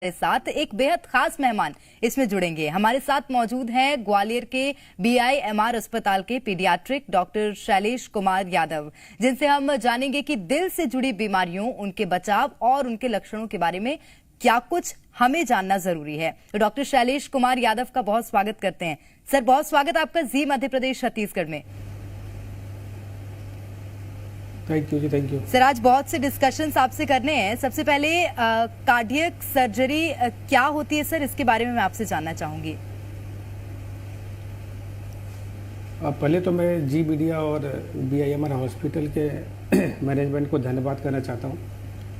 हमारे साथ एक बेहद खास मेहमान इसमें जुड़ेंगे। हमारे साथ मौजूद हैं ग्वालियर के BIMR अस्पताल के पीडियाट्रिक डॉक्टर शैलेश कुमार यादव, जिनसे हम जानेंगे कि दिल से जुड़ी बीमारियों, उनके बचाव और उनके लक्षणों के बारे में क्या कुछ हमें जानना जरूरी है। तो डॉक्टर शैलेश कुमार यादव का बहुत स्वागत करते हैं। सर, बहुत स्वागत आपका जी मध्य प्रदेश छत्तीसगढ़ में। Thank you ji, thank you sir, आज बहुत से डिस्कशंस आपसे करने हैं। सबसे पहले कार्डियक सर्जरी क्या होती है सर, इसके बारे में मैं आपसे जानना चाहूंगी। पहले तो मैं जी मीडिया और BIMR हॉस्पिटल के मैनेजमेंट को धन्यवाद करना चाहता हूं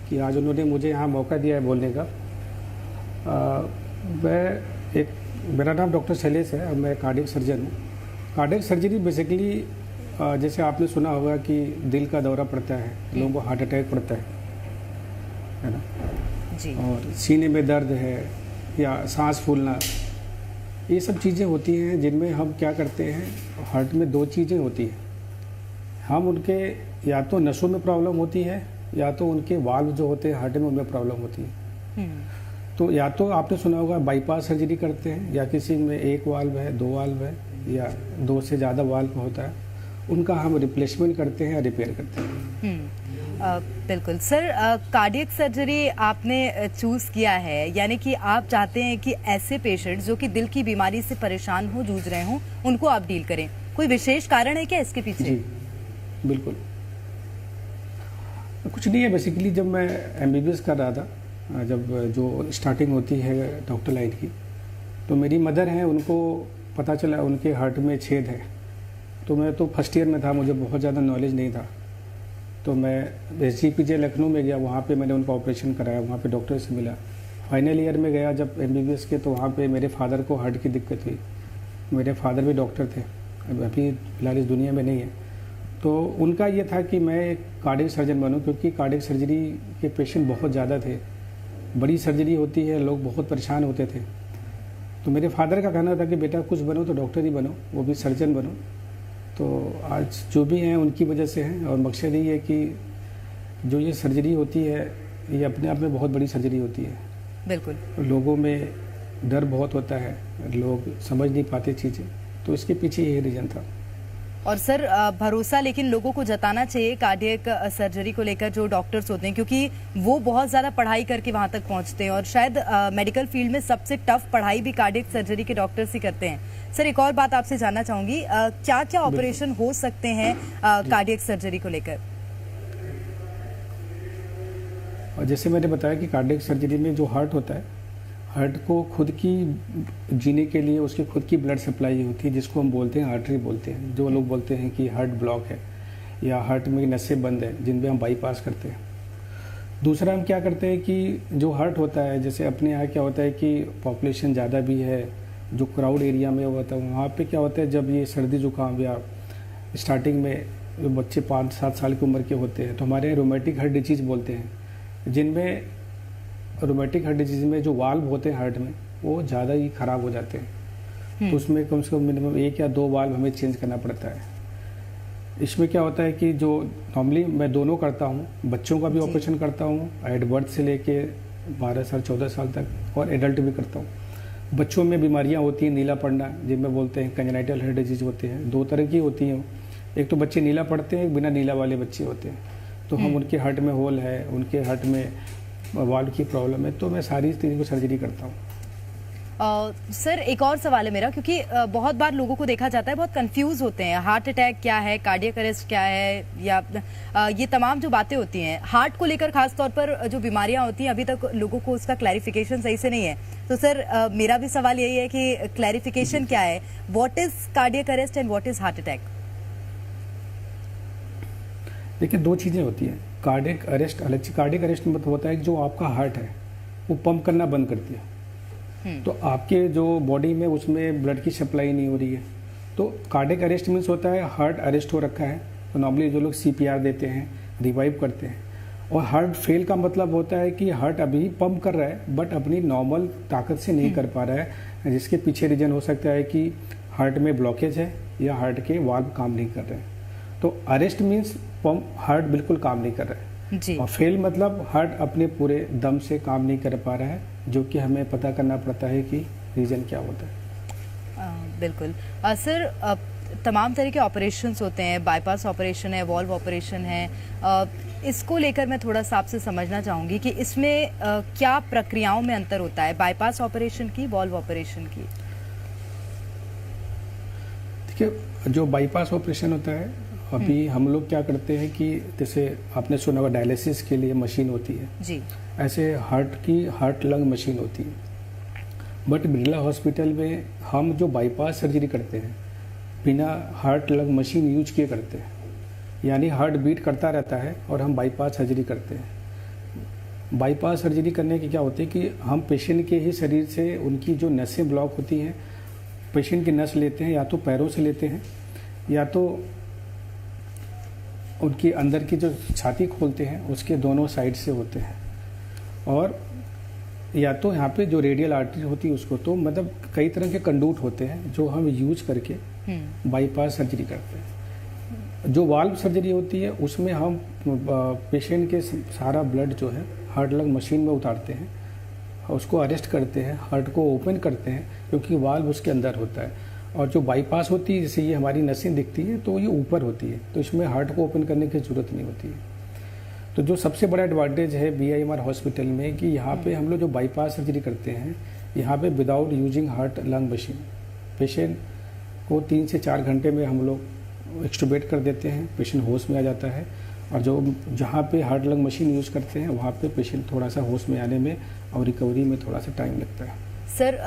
कि आज उन्होंने मुझे यहाँ मौका दिया है बोलने का। मेरा नाम डॉक्टर शैलेश है और मैं कार्डियक सर्जन हूँ। कार्डियक सर्जरी बेसिकली जैसे आपने सुना होगा कि दिल का दौरा पड़ता है, लोगों को हार्ट अटैक पड़ता है ना जी। और सीने में दर्द है या सांस फूलना, ये सब चीज़ें होती हैं जिनमें हम क्या करते हैं, हार्ट में दो चीज़ें होती हैं। हम उनके या तो नसों में प्रॉब्लम होती है या तो उनके वाल्व जो होते हैं हार्ट में उनमें प्रॉब्लम होती है। तो या तो आपने सुना होगा बाईपास सर्जरी करते हैं या किसी में एक वाल्व है, दो वाल्व है या दो से ज़्यादा वाल्व होता है, उनका हम रिप्लेसमेंट करते हैं या रिपेयर करते हैं। बिल्कुल सर, कार्डियक सर्जरी आपने चूज किया है, यानी कि आप चाहते हैं कि ऐसे पेशेंट्स जो कि दिल की बीमारी से परेशान हो, जूझ रहे हों, उनको आप डील करें। कोई विशेष कारण है क्या इसके पीछे? जी बिल्कुल, कुछ नहीं है। बेसिकली जब मैं MBBS कर रहा था, जब जो स्टार्टिंग होती है डॉक्टर लाइन की, तो मेरी मदर हैं, उनको पता चला उनके हार्ट में छेद है। तो मैं तो फर्स्ट ईयर में था, मुझे बहुत ज़्यादा नॉलेज नहीं था। तो मैं SGPJ लखनऊ में गया, वहाँ पे मैंने उनका ऑपरेशन कराया, वहाँ पे डॉक्टर से मिला। फाइनल ईयर में गया जब MBBS के, तो वहाँ पे मेरे फादर को हार्ट की दिक्कत हुई। मेरे फादर भी डॉक्टर थे, अभी फिलहाल इस दुनिया में नहीं है। तो उनका ये था कि मैं एक कार्डियक सर्जन बनूँ, क्योंकि कार्डियक सर्जरी के पेशेंट बहुत ज़्यादा थे, बड़ी सर्जरी होती है, लोग बहुत परेशान होते थे। तो मेरे फादर का कहना था कि बेटा कुछ बनो तो डॉक्टर ही बनो, वो भी सर्जन बनो। तो आज जो भी हैं उनकी वजह से हैं, और मकसद यही है कि जो ये सर्जरी होती है ये अपने आप में बहुत बड़ी सर्जरी होती है। बिल्कुल। लोगों में डर बहुत होता है, लोग समझ नहीं पाते चीज़ें, तो इसके पीछे यही रीज़न था। और सर, भरोसा लेकिन लोगों को जताना चाहिए कार्डियक सर्जरी को लेकर, जो डॉक्टर्स होते हैं, क्योंकि वो बहुत ज़्यादा पढ़ाई करके वहाँ तक पहुँचते हैं, और शायद मेडिकल फील्ड में सबसे टफ पढ़ाई भी कार्डियक सर्जरी के डॉक्टर्स ही करते हैं। सर, एक और बात आपसे जानना चाहूँगी, क्या क्या ऑपरेशन हो सकते हैं कार्डियक सर्जरी को लेकर? और जैसे मैंने बताया कि कार्डियक सर्जरी में जो हार्ट होता है, हार्ट को खुद की जीने के लिए उसकी खुद की ब्लड सप्लाई होती है, जिसको हम बोलते हैं आर्टरी बोलते हैं। जो लोग बोलते हैं कि हार्ट ब्लॉक है या हार्ट में नसें बंद है, जिनमें हम बाईपास करते हैं। दूसरा हम क्या करते हैं कि जो हार्ट होता है, जैसे अपने यहाँ क्या होता है कि पॉपुलेशन ज़्यादा भी है, जो क्राउड एरिया में होता है, वहाँ पे क्या होता है, जब ये सर्दी जुकाम या स्टार्टिंग में जो बच्चे 5-7 साल की उम्र के होते हैं, तो हमारे यहाँ रोमेटिक हार्ट डिजीज बोलते हैं, जिनमें रोमेटिक हार्ट डिजीज में जो वाल्व होते हैं हार्ट में वो ज़्यादा ही ख़राब हो जाते हैं। तो उसमें कम से कम मिनिमम 1 या 2 वाल्व हमें चेंज करना पड़ता है। इसमें क्या होता है कि जो नॉर्मली मैं दोनों करता हूँ, बच्चों का भी ऑपरेशन करता हूँ एट बर्थ से लेके 12 साल 14 साल तक, और एडल्ट भी करता हूँ। बच्चों में बीमारियाँ होती हैं, नीला पड़ना जिनमें बोलते हैं, कंजेनाइटल हार्ट डिजीज होते हैं, 2 तरह की होती हैं। एक तो बच्चे नीला पड़ते हैं, एक बिना नीला वाले बच्चे होते हैं। तो हम उनके हार्ट में होल है, उनके हार्ट में वाल्व की प्रॉब्लम है, तो मैं सारी तरीके की सर्जरी करता हूँ। सर, एक और सवाल है मेरा, क्योंकि बहुत बार लोगों को देखा जाता है बहुत कंफ्यूज होते हैं, हार्ट अटैक क्या है, कार्डियक अरेस्ट क्या है, या ये तमाम जो बातें होती हैं हार्ट को लेकर, खास तौर पर जो बीमारियां होती हैं, अभी तक लोगों को उसका क्लैरिफिकेशन सही से नहीं है। तो सर, मेरा भी सवाल यही है कि क्लैरिफिकेशन क्या है, what is cardiac arrest and what is heart attack? देखिए, 2 चीज़ें होती हैं। कार्डियक अरेस्ट अलग चीज, कार्डियक अरेस्ट मतलब होता है कि जो आपका हार्ट है वो पंप करना बंद कर दिया, तो आपके जो बॉडी में उसमें ब्लड की सप्लाई नहीं हो रही है। तो कार्डियक अरेस्ट मीन्स होता है हार्ट अरेस्ट हो रखा है। तो नॉर्मली जो लोग CPR देते हैं, रिवाइव करते हैं। और हार्ट फेल का मतलब होता है कि हार्ट अभी पंप कर रहा है बट अपनी नॉर्मल ताकत से नहीं कर पा रहा है, जिसके पीछे रीजन हो सकता है कि हार्ट में ब्लॉकेज है या हार्ट के वाल्व काम नहीं कर रहे हैं। तो अरेस्ट मीन्स पंप, हार्ट बिल्कुल काम नहीं कर रहा है। जी। और फेल मतलब हार्ट अपने पूरे दम से काम नहीं कर पा रहा है, जो कि हमें पता करना पड़ता है कि रीज़न क्या होता है। बिल्कुल। सर, तमाम तरह के ऑपरेशंस होते हैं, बाईपास ऑपरेशन है, वॉल्व ऑपरेशन है, इसको लेकर मैं थोड़ा सा आपसे समझना चाहूँगी कि इसमें क्या प्रक्रियाओं में अंतर होता है बाईपास ऑपरेशन की, वॉल्व ऑपरेशन की? देखिए, जो बाईपास ऑपरेशन होता है, अभी हम लोग क्या करते हैं कि जैसे आपने सुना होगा डायलिसिस के लिए मशीन होती है जी, ऐसे हार्ट लंग मशीन होती है। बट बिरला हॉस्पिटल में हम जो बाईपास सर्जरी करते हैं बिना हार्ट लंग मशीन यूज किए करते हैं, यानी हार्ट बीट करता रहता है और हम बाईपास सर्जरी करते हैं। बाईपास सर्जरी करने की क्या होती है कि हम पेशेंट के ही शरीर से उनकी जो नसें ब्लॉक होती हैं, पेशेंट की नस लेते हैं, या तो पैरों से लेते हैं या तो उनकी अंदर की जो छाती खोलते हैं उसके दोनों साइड से होते हैं, और या तो यहाँ पे जो रेडियल आर्टरी होती है उसको, तो मतलब कई तरह के कंडूट होते हैं जो हम यूज करके बाईपास सर्जरी करते हैं। जो वाल्व सर्जरी होती है उसमें हम पेशेंट के सारा ब्लड जो है हार्ट लंग मशीन में उतारते हैं, उसको अरेस्ट करते हैं, हार्ट को ओपन करते हैं क्योंकि वाल्व उसके अंदर होता है। और जो बाईपास होती है, जैसे ये हमारी नसें दिखती है तो ये ऊपर होती है, तो इसमें हार्ट को ओपन करने की ज़रूरत नहीं होती है। तो जो सबसे बड़ा एडवांटेज है BIMR हॉस्पिटल में कि यहाँ पे हम लोग जो बाईपास सर्जरी करते हैं, यहाँ पे without using heart lung machine patient को 3 से 4 घंटे में हम लोग एक्सटुबेट कर देते हैं, पेशेंट होश में आ जाता है। और जो जहाँ पे हार्ट लंग मशीन यूज़ करते हैं वहाँ पे पेशेंट थोड़ा सा होश में आने में और रिकवरी में थोड़ा सा टाइम लगता है। सर,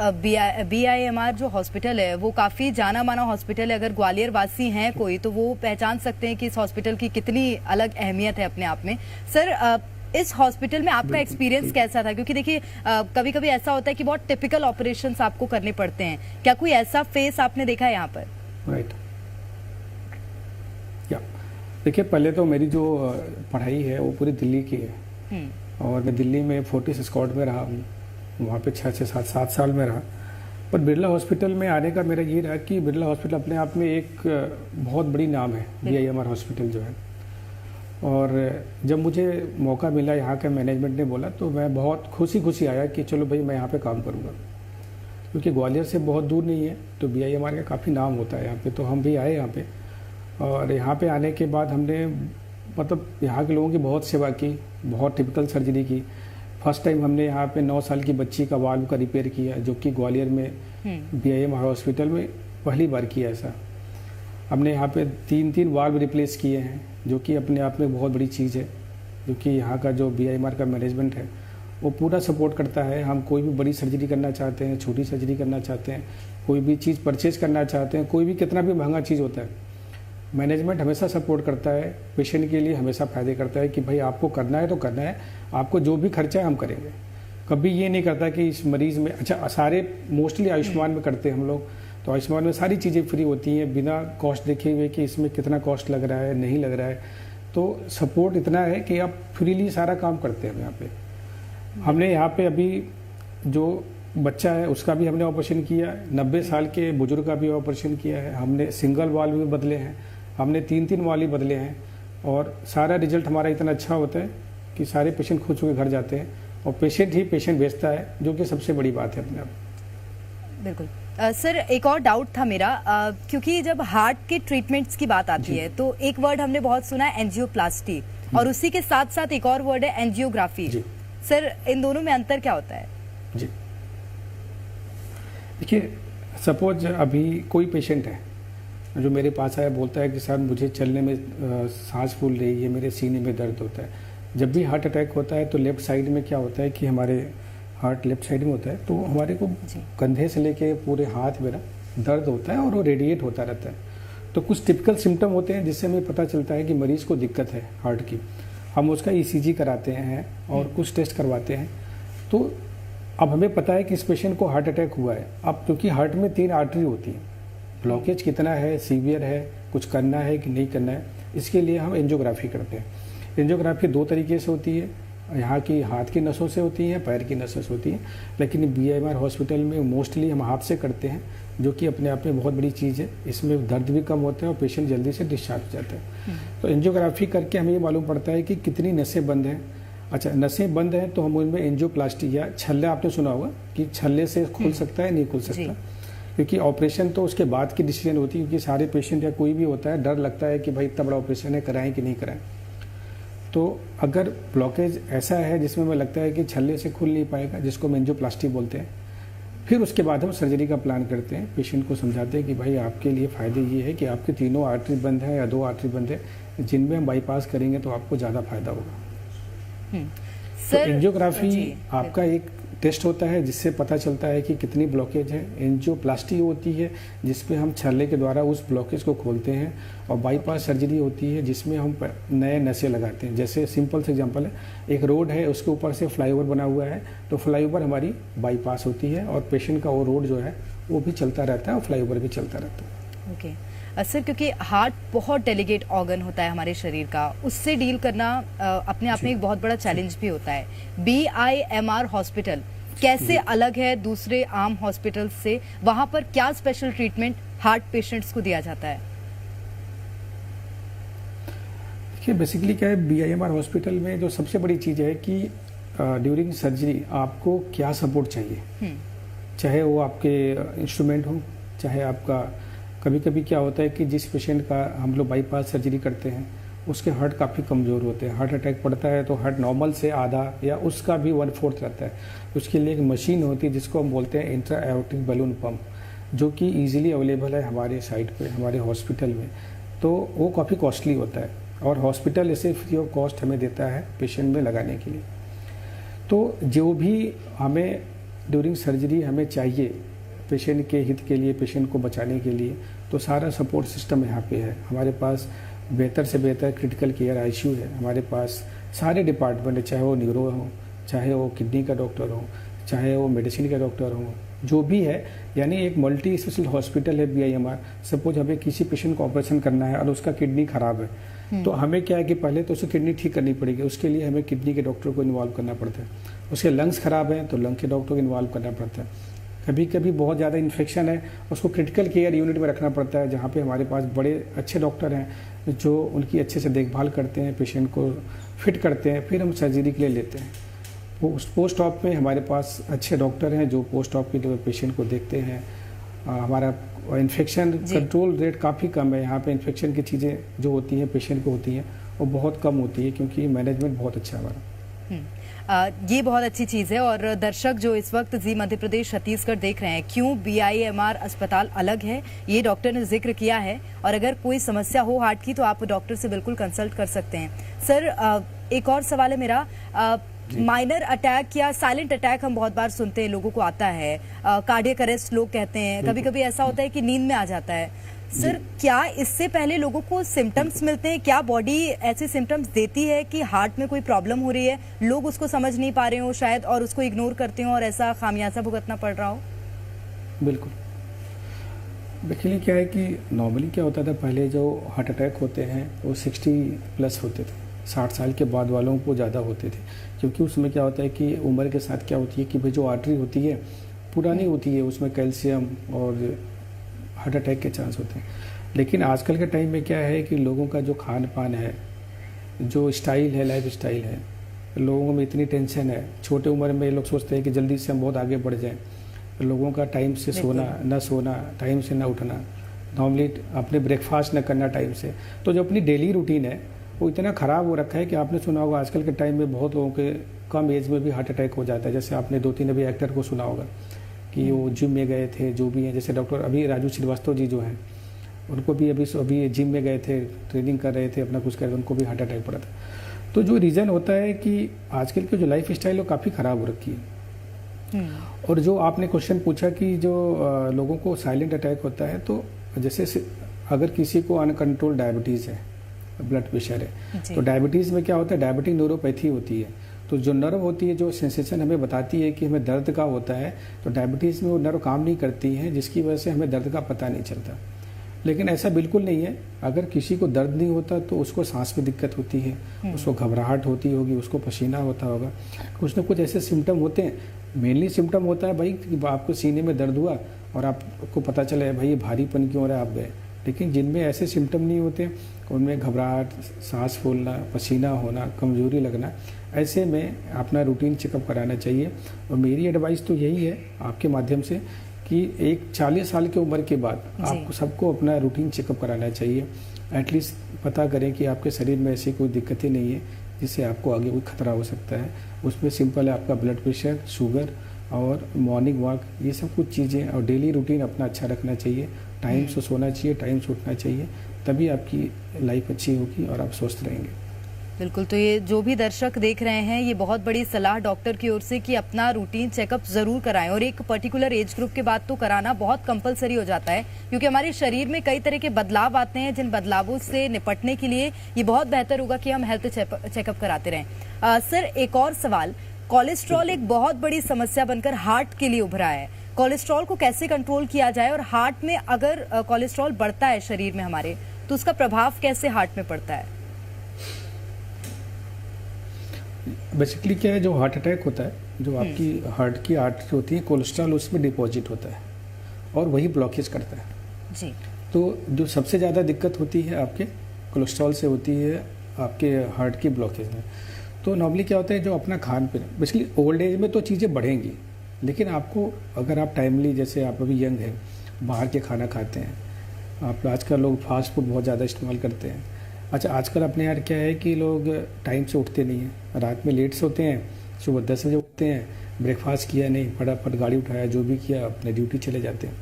BIMR जो हॉस्पिटल है वो काफ़ी जाना माना हॉस्पिटल है। अगर ग्वालियर वासी हैं कोई तो वो पहचान सकते हैं कि इस हॉस्पिटल की कितनी अलग अहमियत है अपने आप में। सर, इस हॉस्पिटल में आपका एक्सपीरियंस कैसा था? क्योंकि देखिए कभी कभी ऐसा होता है कि बहुत टिपिकल ऑपरेशंस आपको करने पड़ते हैं, क्या कोई ऐसा फेस आपने देखा है यहाँ पर? राइट। क्या देखिए, पहले तो मेरी जो पढ़ाई है वो पूरी दिल्ली की है और मैं दिल्ली में फोर्टिस स्कॉट में रहा हूँ, वहाँ पे 6 से 7 साल में रहा। पर बिरला हॉस्पिटल में आने का मेरा ये रहा कि बिरला हॉस्पिटल अपने आप में एक बहुत बड़ी नाम है, BIMR हॉस्पिटल जो है। और जब मुझे मौका मिला, यहाँ के मैनेजमेंट ने बोला, तो मैं बहुत खुशी आया कि चलो भाई मैं यहाँ पे काम करूँगा, क्योंकि ग्वालियर से बहुत दूर नहीं है, तो BIMR का काफ़ी नाम होता है यहाँ पे। तो हम भी आए यहाँ पे, और यहाँ पे आने के बाद हमने मतलब यहाँ के लोगों की बहुत सेवा की, बहुत टिपिकल सर्जरी की। फर्स्ट टाइम हमने यहाँ पे 9 साल की बच्ची का वाल्व का रिपेयर किया, जो कि ग्वालियर में BIMR हॉस्पिटल में पहली बार किया ऐसा। हमने यहाँ पे 3 वाल्व रिप्लेस किए हैं, जो कि अपने आप में बहुत बड़ी चीज़ है, क्योंकि यहाँ का जो BIMR का मैनेजमेंट है वो पूरा सपोर्ट करता है। हम कोई भी बड़ी सर्जरी करना चाहते हैं, छोटी सर्जरी करना चाहते हैं, कोई भी चीज़ परचेज करना चाहते हैं, कोई भी कितना भी महंगा चीज़ होता है, मैनेजमेंट हमेशा सपोर्ट करता है, पेशेंट के लिए हमेशा फ़ायदे करता है कि भाई आपको करना है तो करना है, आपको जो भी खर्चा है हम करेंगे। कभी ये नहीं करता कि इस मरीज़ में, अच्छा सारे मोस्टली आयुष्मान में करते हैं हम लोग, तो आयुष्मान में सारी चीज़ें फ्री होती हैं बिना कॉस्ट देखे हुए कि इसमें कितना कॉस्ट लग रहा है, नहीं लग रहा है। तो सपोर्ट इतना है कि आप फ्रीली सारा काम करते हैं यहाँ पे। हमने यहाँ पे अभी जो बच्चा है उसका भी हमने ऑपरेशन किया, 90 साल के बुजुर्ग का भी ऑपरेशन किया है, हमने सिंगल वाल्व भी बदले हैं, हमने 3 वाल्व बदले हैं, और सारा रिजल्ट हमारा इतना अच्छा होता है कि सारे पेशेंट खुश होकर घर जाते हैं, और पेशेंट ही पेशेंट भेजता है, जो कि सबसे बड़ी बात है अपने आप। बिल्कुल। सर, एक और डाउट था मेरा, क्योंकि जब हार्ट के ट्रीटमेंट्स की बात आती है तो एक वर्ड हमने बहुत सुना है एंजियोप्लास्टी, और उसी के साथ साथ एक और वर्ड है एंजियोग्राफी। सर, इन दोनों में अंतर क्या होता है? जी देखिए, सपोज अभी कोई पेशेंट है जो मेरे पास आया, बोलता है कि सर मुझे चलने में सांस फूल रही है, मेरे सीने में दर्द होता है। जब भी हार्ट अटैक होता है तो लेफ्ट साइड में क्या होता है कि हमारे हार्ट लेफ्ट साइड में होता है, तो हमारे को कंधे से लेके पूरे हाथ में दर्द होता है और वो रेडिएट होता रहता है। तो कुछ टिपिकल सिम्टम होते हैं जिससे हमें पता चलता है कि मरीज़ को दिक्कत है हार्ट की। हम उसका ECG कराते हैं और कुछ टेस्ट करवाते हैं, तो अब हमें पता है कि इस पेशेंट को हार्ट अटैक हुआ है। अब क्योंकि हार्ट में 3 आर्टरी होती हैं, ब्लॉकेज कितना है, सीवियर है, कुछ करना है कि नहीं करना है, इसके लिए हम एंजियोग्राफी करते हैं। एंजियोग्राफी 2 तरीके से होती है, यहाँ की हाथ की नसों से होती है, पैर की नसों से होती है, लेकिन BIMR हॉस्पिटल में मोस्टली हम हाथ से करते हैं, जो कि अपने आप में बहुत बड़ी चीज़ है। इसमें दर्द भी कम होता है और पेशेंट जल्दी से डिस्चार्ज हो जाता है। तो एंजियोग्राफी करके हमें ये मालूम पड़ता है कि कितनी नसें बंद हैं। अच्छा, नसें बंद हैं तो हम उनमें एंजियोप्लास्टी या छल्ले, आपने सुना होगा कि छल्ले से खुल सकता है, नहीं खुल सकता, क्योंकि ऑपरेशन तो उसके बाद की डिसीजन होती है, क्योंकि सारे पेशेंट या कोई भी होता है डर लगता है कि भाई इतना बड़ा ऑपरेशन है, कराएं कि नहीं कराएं। तो अगर ब्लॉकेज ऐसा है जिसमें हमें लगता है कि छल्ले से खुल नहीं पाएगा, जिसको हम एंजियोप्लास्टी बोलते हैं, फिर उसके बाद हम सर्जरी का प्लान करते हैं। पेशेंट को समझाते हैं कि भाई आपके लिए फ़ायदे ये है कि आपके तीनों आर्टरी बंद है या 2 आर्टरी बंद है, जिनमें हम बाईपास करेंगे तो आपको ज़्यादा फायदा होगा। तो एंजियोग्राफी आपका एक टेस्ट होता है जिससे पता चलता है कि कितनी ब्लॉकेज है। एंजियोप्लास्टी होती है जिसपे हम छल्ले के द्वारा उस ब्लॉकेज को खोलते हैं, और बाईपास सर्जरी होती है जिसमें हम नए नसें लगाते हैं। जैसे सिंपल से एग्जांपल है, एक रोड है, उसके ऊपर से फ्लाईओवर बना हुआ है, तो फ्लाईओवर हमारी बाईपास होती है और पेशेंट का वो रोड जो है वो भी चलता रहता है और फ्लाईओवर भी चलता रहता है। ओके सर, क्योंकि हार्ट बहुत डेलिकेट ऑर्गन होता है हमारे शरीर का, उससे डील करना अपने आप में एक बहुत बड़ा चैलेंज भी होता है। BIMR हॉस्पिटल कैसे अलग है दूसरे आम हॉस्पिटल से? वहां पर क्या स्पेशल ट्रीटमेंट हार्ट पेशेंट्स को दिया जाता है? देखिए, बेसिकली क्या है, BIMR हॉस्पिटल में जो सबसे बड़ी चीज़ है कि ड्यूरिंग सर्जरी आपको क्या सपोर्ट चाहिए, चाहे वो आपके इंस्ट्रूमेंट हो, चाहे आपका, कभी कभी क्या होता है कि जिस पेशेंट का हम लोग बाईपास सर्जरी करते हैं उसके हार्ट काफ़ी कमज़ोर होते हैं, हार्ट अटैक पड़ता है तो हार्ट नॉर्मल से आधा या उसका भी 1/4 रहता है। उसके लिए एक मशीन होती है जिसको हम बोलते हैं इंट्रा एओर्टिक बलून पंप, जो कि ईजिली अवेलेबल है हमारे साइट पे, हमारे हॉस्पिटल में। तो वो काफ़ी कॉस्टली होता है और हॉस्पिटल इसे फ्री ऑफ कॉस्ट हमें देता है पेशेंट में लगाने के लिए। तो जो भी हमें ड्यूरिंग सर्जरी हमें चाहिए पेशेंट के हित के लिए, पेशेंट को बचाने के लिए, तो सारा सपोर्ट सिस्टम यहाँ पे है। हमारे पास बेहतर से बेहतर क्रिटिकल केयर ICU है, हमारे पास सारे डिपार्टमेंट है, चाहे वो न्यूरो हो, चाहे वो किडनी का डॉक्टर हो, चाहे वो मेडिसिन का डॉक्टर हो, जो भी है, यानी एक मल्टी स्पेशल हॉस्पिटल है BIMR। सपोज हमें किसी पेशेंट को ऑपरेशन करना है और उसका किडनी खराब है, तो हमें क्या है कि पहले तो उसे किडनी ठीक करनी पड़ेगी, उसके लिए हमें किडनी के डॉक्टर को इन्वॉल्व करना पड़ता है। उसके लंग्स खराब हैं तो लंग के डॉक्टर को इन्वॉल्व करना पड़ता है। कभी कभी बहुत ज़्यादा इन्फेक्शन है, उसको क्रिटिकल केयर यूनिट में रखना पड़ता है, जहाँ पे हमारे पास बड़े अच्छे डॉक्टर हैं जो उनकी अच्छे से देखभाल करते हैं, पेशेंट को फिट करते हैं, फिर हम सर्जरी के लिए लेते हैं। वो पोस्ट ऑप में हमारे पास अच्छे डॉक्टर हैं जो पोस्ट ऑप के लिए पेशेंट को देखते हैं। हमारा इन्फेक्शन कंट्रोल रेट काफ़ी कम है यहाँ पे। इन्फेक्शन की चीज़ें जो होती हैं पेशेंट को होती हैं वो बहुत कम होती है, क्योंकि मैनेजमेंट बहुत अच्छा है हमारा। ये बहुत अच्छी चीज़ है। और दर्शक जो इस वक्त जी मध्य प्रदेश छत्तीसगढ़ देख रहे हैं, क्यों BIMR अस्पताल अलग है ये डॉक्टर ने जिक्र किया है, और अगर कोई समस्या हो हार्ट की तो आप डॉक्टर से बिल्कुल कंसल्ट कर सकते हैं। सर, एक और सवाल है मेरा, माइनर अटैक या साइलेंट अटैक हम बहुत बार सुनते हैं, लोगों को आता है, कार्डियक अरेस्ट लोग कहते हैं, कभी कभी ऐसा होता है कि नींद में आ जाता है। सर, क्या इससे पहले लोगों को सिम्टम्स मिलते हैं? क्या बॉडी ऐसे सिम्टम्स देती है कि हार्ट में कोई प्रॉब्लम हो रही है, लोग उसको समझ नहीं पा रहे हो शायद और उसको इग्नोर करते हो और ऐसा खामियाजा भुगतना पड़ रहा हो? बिल्कुल। देखिए, क्या है कि नॉर्मली क्या होता था, पहले जो हार्ट अटैक होते हैं वो 60+ होते थे, 60 साल के बाद वालों को ज़्यादा होते थे, क्योंकि उसमें क्या होता है कि उम्र के साथ क्या होती है कि भाई जो आर्टरी होती है पुरानी होती है, उसमें कैल्शियम और हार्ट अटैक के चांस होते हैं। लेकिन आजकल के टाइम में क्या है कि लोगों का जो खान पान है, जो स्टाइल है, लाइफ स्टाइल है, लोगों में इतनी टेंशन है, छोटे उम्र में लोग सोचते हैं कि जल्दी से हम बहुत आगे बढ़ जाएं। लोगों का टाइम से सोना न सोना, टाइम से न उठना, नॉर्मली अपने ब्रेकफास्ट न करना टाइम से, तो जो अपनी डेली रूटीन है वो इतना ख़राब हो रखा है कि आपने सुना होगा आजकल के टाइम में बहुत लोगों के कम एज में भी हार्ट अटैक हो जाता है। जैसे आपने 2-3 अभी एक्टर को सुना होगा कि वो जिम में गए थे, जो भी हैं, जैसे डॉक्टर अभी राजू श्रीवास्तव जी जो हैं, उनको भी अभी जिम में गए थे, ट्रेनिंग कर रहे थे, अपना कुछ कर रहे थे, उनको भी हार्ट अटैक पड़ा था। तो जो रीज़न होता है कि आजकल की जो लाइफ स्टाइल है काफ़ी ख़राब हो रखी है। और जो आपने क्वेश्चन पूछा कि जो लोगों को साइलेंट अटैक होता है, तो जैसे अगर किसी को अनकंट्रोल डायबिटीज़ है, ब्लड प्रेशर है, तो डायबिटीज़ में क्या होता है, डायबिटिक न्यूरोपैथी होती है। तो जो नर्व होती है, जो सेंसेशन हमें बताती है कि हमें दर्द का होता है, तो डायबिटीज़ में वो नर्व काम नहीं करती हैं, जिसकी वजह से हमें दर्द का पता नहीं चलता। लेकिन ऐसा बिल्कुल नहीं है, अगर किसी को दर्द नहीं होता तो उसको सांस में दिक्कत होती है, उसको घबराहट होती होगी, उसको पसीना होता होगा, कुछ ना कुछ ऐसे सिम्टम होते हैं। मेनली सिम्टम होता है भाई कि आपको सीने में दर्द हुआ और आपको पता चला है भाई ये भारीपन क्यों हो रहा है, आप गए लेकिन जिनमें ऐसे सिम्टम नहीं होते, उनमें घबराहट, सांस फूलना, पसीना होना, कमजोरी लगना, ऐसे में अपना रूटीन चेकअप कराना चाहिए। और मेरी एडवाइस तो यही है आपके माध्यम से कि एक 40 साल की उम्र के बाद आपको सबको अपना रूटीन चेकअप कराना चाहिए। एटलीस्ट पता करें कि आपके शरीर में ऐसी कोई दिक्कतें नहीं है जिससे आपको आगे कोई खतरा हो सकता है। उसमें सिंपल है आपका ब्लड प्रेशर, शुगर और मॉर्निंग वॉक, ये सब कुछ चीज़ें, और डेली रूटीन अपना अच्छा रखना चाहिए। टाइम से सोना चाहिए, टाइम से उठना चाहिए, तभी आपकी लाइफ अच्छी होगी और आप स्वस्थ रहेंगे। बिल्कुल, तो ये जो भी दर्शक देख रहे हैं, ये बहुत बड़ी सलाह डॉक्टर की ओर से कि अपना रूटीन चेकअप जरूर कराएं, और एक पर्टिकुलर एज ग्रुप के बाद तो कराना बहुत कंपलसरी हो जाता है, क्योंकि हमारे शरीर में कई तरह के बदलाव आते हैं, जिन बदलावों से निपटने के लिए ये बहुत बेहतर होगा कि हम हेल्थ चेकअप कराते रहें। सर, एक और सवाल, कोलेस्ट्रॉल एक बहुत बड़ी समस्या बनकर हार्ट के लिए उभरा है। कोलेस्ट्रॉल को कैसे कंट्रोल किया जाए, और हार्ट में अगर कोलेस्ट्रॉल बढ़ता है शरीर में हमारे, तो उसका प्रभाव कैसे हार्ट में पड़ता है? बेसिकली क्या है, जो हार्ट अटैक होता है, जो आपकी हार्ट की आर्टरी होती है, कोलेस्ट्रॉल उसमें डिपॉजिट होता है और वही ब्लॉकेज करता है जी। तो जो सबसे ज़्यादा दिक्कत होती है आपके कोलेस्ट्रॉल से होती है आपके हार्ट की ब्लॉकेज में। तो नॉर्मली क्या होता है, जो अपना खान पीन, बेसिकली ओल्ड एज में तो चीज़ें बढ़ेंगी, लेकिन आपको अगर आप टाइमली, जैसे आप अभी यंग हैं, बाहर के खाना खाते हैं आप, आजकल लोग फास्ट फूड बहुत ज़्यादा इस्तेमाल करते हैं। अच्छा, आजकल अपने यार क्या है कि लोग टाइम से उठते नहीं हैं, रात में लेट से होते हैं, सुबह 10 बजे उठते हैं, ब्रेकफास्ट किया नहीं, फटाफट गाड़ी उठाया, जो भी किया, अपने ड्यूटी चले जाते हैं।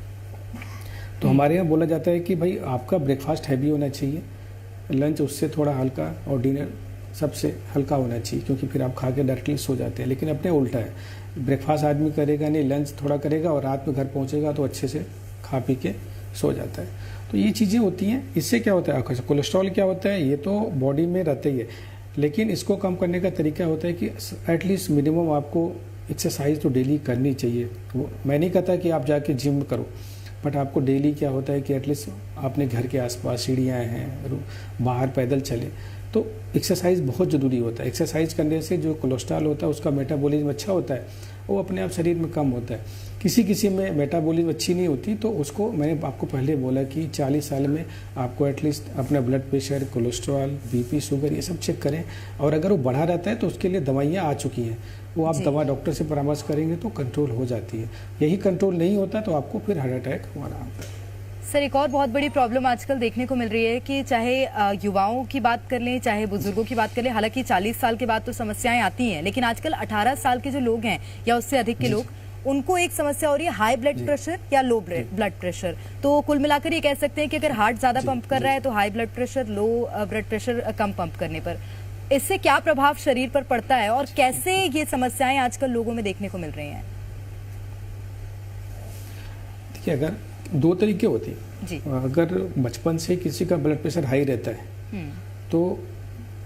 तो हमारे यहाँ बोला जाता है कि भाई आपका ब्रेकफास्ट हैवी होना चाहिए, लंच उससे थोड़ा हल्का, और डिनर सबसे हल्का होना चाहिए, क्योंकि फिर आप खा के डायरेक्टली सो जाते हैं। लेकिन अपने उल्टा है, ब्रेकफास्ट आदमी करेगा नहीं, लंच थोड़ा करेगा, और रात में घर पहुँचेगा तो अच्छे से खा पी के सो जाता है। तो ये चीज़ें होती हैं। इससे क्या होता है, कोलेस्ट्रॉल क्या होता है, ये तो बॉडी में रहता ही है, लेकिन इसको कम करने का तरीका होता है कि एटलीस्ट मिनिमम आपको एक्सरसाइज तो डेली करनी चाहिए। वो मैं नहीं कहता कि आप जाके जिम करो, बट आपको डेली क्या होता है कि एटलीस्ट अपने घर के आसपास सीढ़ियाँ हैं, बाहर पैदल चले, तो एक्सरसाइज बहुत ज़रूरी होता है। एक्सरसाइज करने से जो कोलेस्ट्रॉल होता है उसका मेटाबॉलिज्म अच्छा होता है, वो अपने आप शरीर में कम होता है। किसी में मेटाबॉलिज्म अच्छी नहीं होती, तो उसको मैंने आपको पहले बोला कि 40 साल में आपको एटलीस्ट अपना blood pressure, cholesterol, BP, sugar, ये सब चेक करें। और अगर वो बढ़ा रहता है तो उसके लिए दवाइयाँ आ चुकी हैं, वो आप दवा डॉक्टर से परामर्श करेंगे तो कंट्रोल हो जाती है। यही कंट्रोल नहीं होता तो आपको फिर हार्ट अटैक होना आता है। सर, एक और बहुत बड़ी प्रॉब्लम आजकल देखने को मिल रही है कि चाहे युवाओं की बात कर लें, चाहे बुजुर्गों की बात कर लें, हालांकि 40 साल के बाद तो समस्याएं आती हैं, लेकिन आजकल 18 साल के जो लोग हैं या उससे अधिक के लोग, उनको एक समस्या हो रही है हाई ब्लड प्रेशर या लो ब्लड प्रेशर। तो कुल मिलाकर ये कह सकते हैं कि अगर हार्ट ज्यादा पंप कर रहा है तो high blood pressure, low blood pressure कम पंप करने पर इससे क्या प्रभाव शरीर पर पड़ता है, और कैसे ये समस्याएं आजकल लोगों में देखने को मिल रही हैं? देखिए, अगर दो तरीके होते हैं जी। अगर बचपन से किसी का ब्लड प्रेशर हाई रहता है तो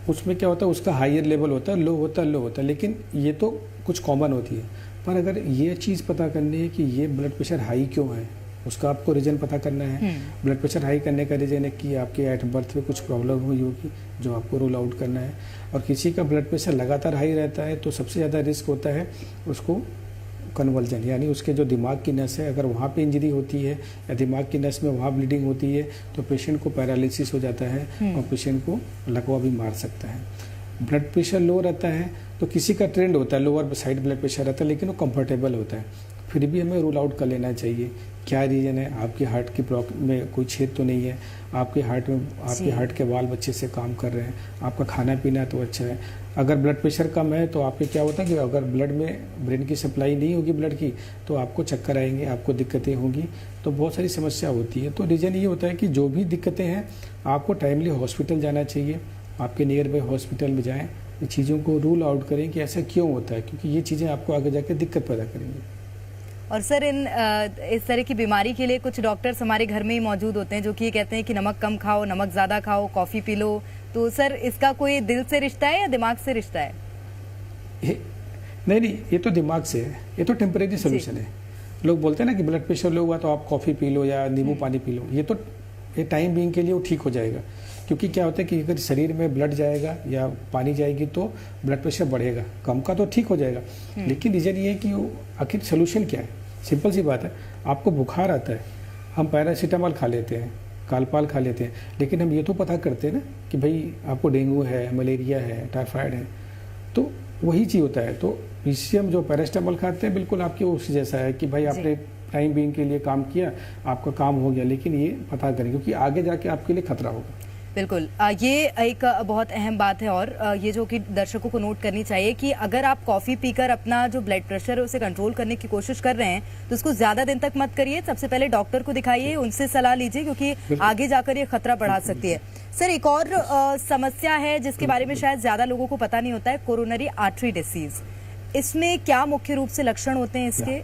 उसमें क्या होता है, उसका हायर लेवल होता है, लो होता है, लेकिन ये तो कुछ कॉमन होती है। पर अगर ये चीज़ पता करनी है कि ये ब्लड प्रेशर हाई क्यों है, उसका आपको रीज़न पता करना है। ब्लड प्रेशर हाई करने का रीज़न है कि आपके एट बर्थ में कुछ प्रॉब्लम हुई होगी जो आपको रूल आउट करना है। और किसी का ब्लड प्रेशर लगातार हाई रहता है तो सबसे ज़्यादा रिस्क होता है उसको कन्वर्जन, यानी उसके जो दिमाग की नस है, अगर वहाँ पे इंजरी होती है या दिमाग की नस में वहाँ ब्लीडिंग होती है तो पेशेंट को पैरालिसिस हो जाता है और पेशेंट को लकवा भी मार सकता है। ब्लड प्रेशर लो रहता है तो किसी का ट्रेंड होता है, लोअर साइड ब्लड प्रेशर रहता है, लेकिन वो कंफर्टेबल होता है, फिर भी हमें रूल आउट कर लेना चाहिए क्या रीज़न है। आपकी हार्ट की ब्लॉक में कोई छेद तो नहीं है, आपके हार्ट में आपके हार्ट के वाल्व अच्छे से काम कर रहे हैं, आपका खाना पीना तो अच्छा है। अगर ब्लड प्रेशर कम है तो आपके क्या होता है कि अगर ब्लड में ब्रेन की सप्लाई नहीं होगी ब्लड की तो आपको चक्कर आएंगे, आपको दिक्कतें होंगी, तो बहुत सारी समस्या होती है। तो रीज़न ये होता है कि जो भी दिक्कतें हैं आपको टाइमली हॉस्पिटल जाना चाहिए, आपके नियर बाई हॉस्पिटल में जाएँ, ये चीज़ों को रूल आउट करें कि ऐसा क्यों होता है, क्योंकि ये चीज़ें आपको आगे जाकर दिक्कत पैदा करेंगी। और सर, इस तरह की बीमारी के लिए कुछ डॉक्टर्स हमारे घर में ही मौजूद होते हैं जो कि ये कहते हैं कि नमक कम खाओ, नमक ज़्यादा खाओ, कॉफ़ी पी लो। तो सर, इसका कोई दिल से रिश्ता है या दिमाग से रिश्ता है? नहीं, ये तो दिमाग से है, ये तो टेम्परेरी सोल्यूशन है। लोग बोलते हैं ना कि ब्लड प्रेशर लो हुआ तो आप कॉफ़ी पी लो या नींबू पानी पी लो, ये टाइम बीइंग के लिए वो ठीक हो जाएगा। क्योंकि क्या होता है कि अगर शरीर में ब्लड जाएगा या पानी जाएगी तो ब्लड प्रेशर बढ़ेगा, कम का तो ठीक हो जाएगा। लेकिन रीज़न ये है कि आखिर सोल्यूशन क्या है। सिंपल सी बात है, आपको बुखार आता है, हम पैरासीटामोल खा लेते हैं, कालपाल खा लेते हैं, लेकिन हम ये तो पता करते हैं ना कि भाई आपको डेंगू है, मलेरिया है, टाइफाइड है, तो वही चीज़ होता है। तो इससे हम जो पैरास्टामोल खाते हैं बिल्कुल आपके उस जैसा है कि भाई आपने टाइम बीइंग के लिए काम किया, आपका काम हो गया, लेकिन ये पता करें क्योंकि आगे जाके आपके लिए खतरा होगा। बिल्कुल, ये एक बहुत अहम बात है और ये जो कि दर्शकों को नोट करनी चाहिए कि अगर आप कॉफ़ी पीकर अपना जो ब्लड प्रेशर है उसे कंट्रोल करने की कोशिश कर रहे हैं तो उसको ज़्यादा दिन तक मत करिए। सबसे पहले डॉक्टर को दिखाइए, उनसे सलाह लीजिए, क्योंकि आगे जाकर ये खतरा बढ़ा सकती है। सर, एक और समस्या है जिसके बारे में शायद ज़्यादा लोगों को पता नहीं होता है, कोरोनरी आर्टरी डिसीज। इसमें क्या मुख्य रूप से लक्षण होते हैं इसके?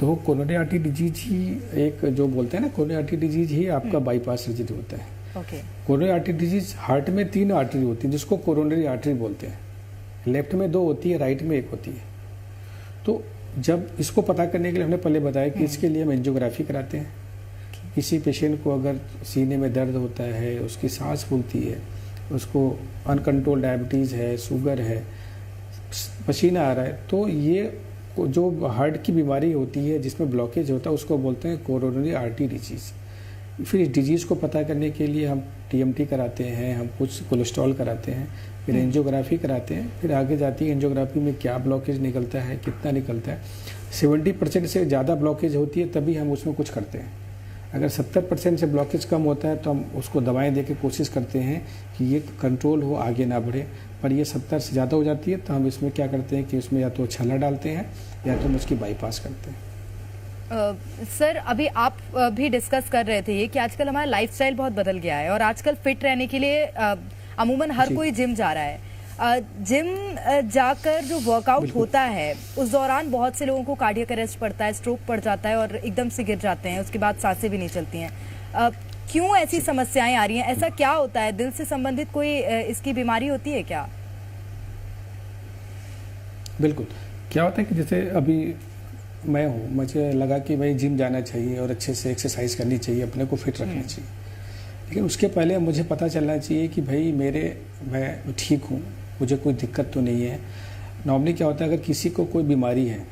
तो कोरोनरी आर्टरी डिजीज ही एक जो बोलते हैं ना, कोरोनरी आर्टरी डिजीज ही आपका बाईपास सर्जरी होता है। Okay. Coronary artery disease, heart में 3 आर्टरी होती है जिसको कोरोनरी आर्टरी बोलते हैं। लेफ्ट में 2 होती है, राइट में 1 होती है। तो जब इसको पता करने के लिए हमने पहले बताया कि इसके लिए हम एंजियोग्राफी कराते हैं। किसी पेशेंट को अगर सीने में दर्द होता है, उसकी सांस फूलती है, उसको अनकंट्रोल डायबिटीज़ है, शुगर है, पसीना आ रहा है, तो ये जो हार्ट की बीमारी होती है जिसमें ब्लॉकेज होता है उसको बोलते हैं कोरोनरी आर्टरी डिजीज़। फिर इस डिजीज़ को पता करने के लिए हम टीएमटी कराते हैं, हम कुछ कोलेस्ट्रॉल कराते हैं, फिर एंजियोग्राफी कराते हैं। फिर आगे जाती है एंजियोग्राफी में क्या ब्लॉकेज निकलता है, कितना निकलता है। 70% से ज़्यादा ब्लॉकेज होती है तभी हम उसमें कुछ करते हैं। अगर 70% से ब्लॉकेज कम होता है तो हम उसको दवाएं दे के कोशिश करते हैं कि ये कंट्रोल हो, आगे ना बढ़े। पर ये 70 से ज़्यादा हो जाती है तो हम इसमें क्या करते हैं कि उसमें या तो छाला डालते हैं या तो हम उसकी बाईपास करते हैं। सर, अभी आप भी डिस्कस कर रहे थे ये कि आजकल हमारा लाइफस्टाइल बहुत बदल गया है और आजकल फिट रहने के लिए अमूमन हर कोई जिम जा रहा है। जिम जाकर जो वर्कआउट होता है उस दौरान बहुत से लोगों को कार्डियक अरेस्ट पड़ता है, स्ट्रोक पड़ जाता है और एकदम से गिर जाते हैं, उसके बाद सांसें भी नहीं चलती हैं। क्यों ऐसी समस्याएं आ रही हैं? ऐसा क्या होता है? दिल से संबंधित कोई इसकी बीमारी होती है क्या? बिल्कुल, क्या होता है कि जैसे अभी मैं हूँ, मुझे लगा कि भाई जिम जाना चाहिए और अच्छे से एक्सरसाइज करनी चाहिए, अपने को फिट रखना चाहिए। लेकिन उसके पहले मुझे पता चलना चाहिए कि भाई मैं ठीक हूँ, मुझे कोई दिक्कत तो नहीं है। नॉर्मली क्या होता है, अगर किसी को कोई बीमारी है,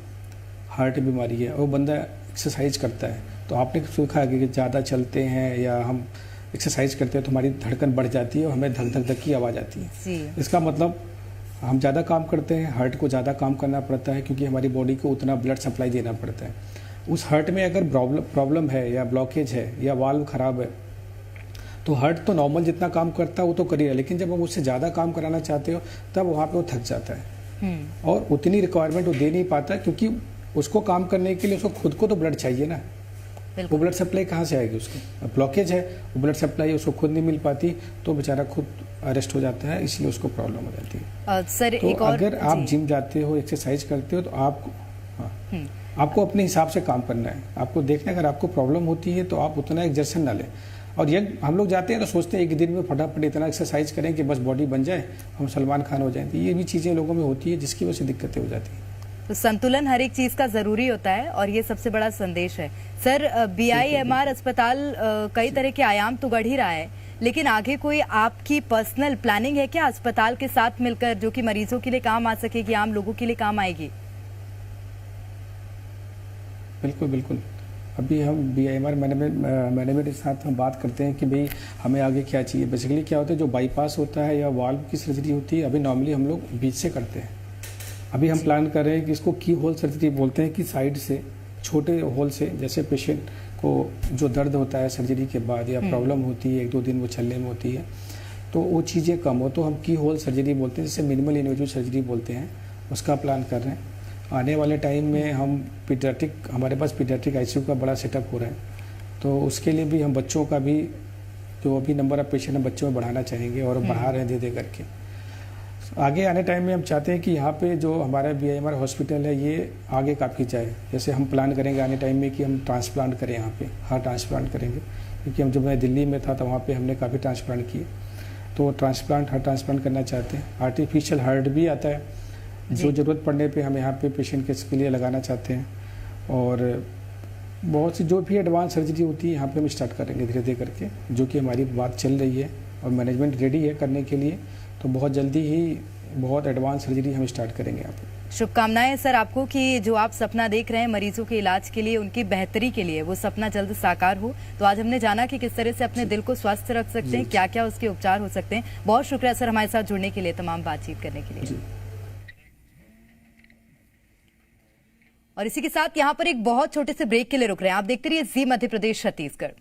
हार्ट बीमारी है, वो बंदा एक्सरसाइज करता है, तो आपने सुना है कि ज़्यादा चलते हैं या हम एक्सरसाइज करते हैं तो हमारी धड़कन बढ़ जाती है और हमें धक धक धक की आवाज़ आती है। इसका मतलब हम ज़्यादा काम करते हैं, हार्ट को ज़्यादा काम करना पड़ता है क्योंकि हमारी बॉडी को उतना ब्लड सप्लाई देना पड़ता है। उस हार्ट में अगर प्रॉब्लम है या ब्लॉकेज है या वाल्व खराब है तो हार्ट तो नॉर्मल जितना काम करता है वो तो करेगा, लेकिन जब हम उससे ज़्यादा काम कराना चाहते हो तब वहाँ पे वो थक जाता है और उतनी रिक्वायरमेंट वो दे नहीं पाता, क्योंकि उसको काम करने के लिए उसको खुद को तो ब्लड चाहिए ना। वो ब्लड सप्लाई कहाँ से आएगी? उसकी ब्लॉकेज है, वो ब्लड सप्लाई उसको खुद नहीं मिल पाती तो बेचारा खुद अरेस्ट हो जाता है, इसलिए उसको प्रॉब्लम हो जाती है। सर, तो एक और अगर आप जिम जाते हो, एक्सरसाइज करते हो तो आपको अपने हिसाब से काम करना है। आपको देखना है, अगर आपको प्रॉब्लम होती है तो आप उतना एक्सर्शन ना लें। और ये हम लोग जाते हैं तो सोचते हैं एक दिन में फटाफट इतना एक्सरसाइज करें कि बस बॉडी बन जाए, हम सलमान खान हो जाएं। तो ये भी चीज़ें लोगों में होती है जिसकी वजह से दिक्कतें हो जाती हैं। तो संतुलन हर एक चीज का जरूरी होता है और ये सबसे बड़ा संदेश है। सर, BIMR अस्पताल कई तरह के आयाम तो गढ़ ही रहा है, लेकिन आगे कोई आपकी पर्सनल प्लानिंग है क्या अस्पताल के साथ मिलकर, जो कि मरीजों के लिए काम आ सकेगी, आम लोगों के लिए काम आएगी? बिल्कुल बिल्कुल। अभी हम BIMR मैनेजमेंट के साथ हम बात करते हैं कि भाई हमें आगे क्या चाहिए। बेसिकली क्या होता है, जो बाईपास होता है या वाल्व की सर्जरी होती है, अभी नॉर्मली हम लोग बीच से करते हैं। अभी हम प्लान कर रहे हैं कि इसको की होल सर्जरी बोलते हैं, कि साइड से छोटे होल से, जैसे पेशेंट को जो दर्द होता है सर्जरी के बाद या प्रॉब्लम होती है 1-2 दिन वो चलने में होती है, तो वो चीज़ें कम हो तो हम की होल सर्जरी बोलते हैं, जिसे मिनिमल इन्वेजिव सर्जरी बोलते हैं। उसका प्लान कर रहे हैं। आने वाले टाइम में हम हमारे पास पीडियाट्रिक ICU का बड़ा सेटअप हो रहा है, तो उसके लिए भी हम बच्चों का भी जो अभी नंबर ऑफ पेशेंट हम बच्चों में बढ़ाना चाहेंगे और बढ़ा रहे हैं धीरे करके। आगे आने टाइम में हम चाहते हैं कि यहाँ पे जो हमारा BIMR हॉस्पिटल है ये आगे काफ़ी जाए। जैसे हम प्लान करेंगे आने टाइम में कि हम ट्रांसप्लांट करें, यहाँ पे हार्ट ट्रांसप्लांट करेंगे, क्योंकि हम जब मैं दिल्ली में था तो वहाँ पे हमने काफ़ी ट्रांसप्लांट किए। तो हार्ट ट्रांसप्लांट करना चाहते हैं। आर्टिफिशियल हार्ट भी आता है, जो ज़रूरत पड़ने पे हम यहाँ पे पेशेंट के लिए लगाना चाहते हैं। और बहुत सी जो भी एडवांस सर्जरी होती है यहाँ पे हम स्टार्ट करेंगे धीरे धीरे करके, जो कि हमारी बात चल रही है और मैनेजमेंट रेडी है करने के लिए। तो बहुत जल्दी ही बहुत एडवांस सर्जरी हम स्टार्ट करेंगे यहाँ पे। शुभकामनाएं सर आपको कि जो आप सपना देख रहे हैं मरीजों के इलाज के लिए, उनकी बेहतरी के लिए, वो सपना जल्द साकार हो। तो आज हमने जाना कि किस तरह से अपने दिल को स्वस्थ रख सकते हैं, क्या क्या उसके उपचार हो सकते हैं। बहुत शुक्रिया सर हमारे साथ जुड़ने के लिए, तमाम बातचीत करने के लिए। और इसी के साथ यहाँ पर एक बहुत छोटे से ब्रेक के लिए रुक रहे हैं। आप देखते रहिए जी मध्य प्रदेश छत्तीसगढ़।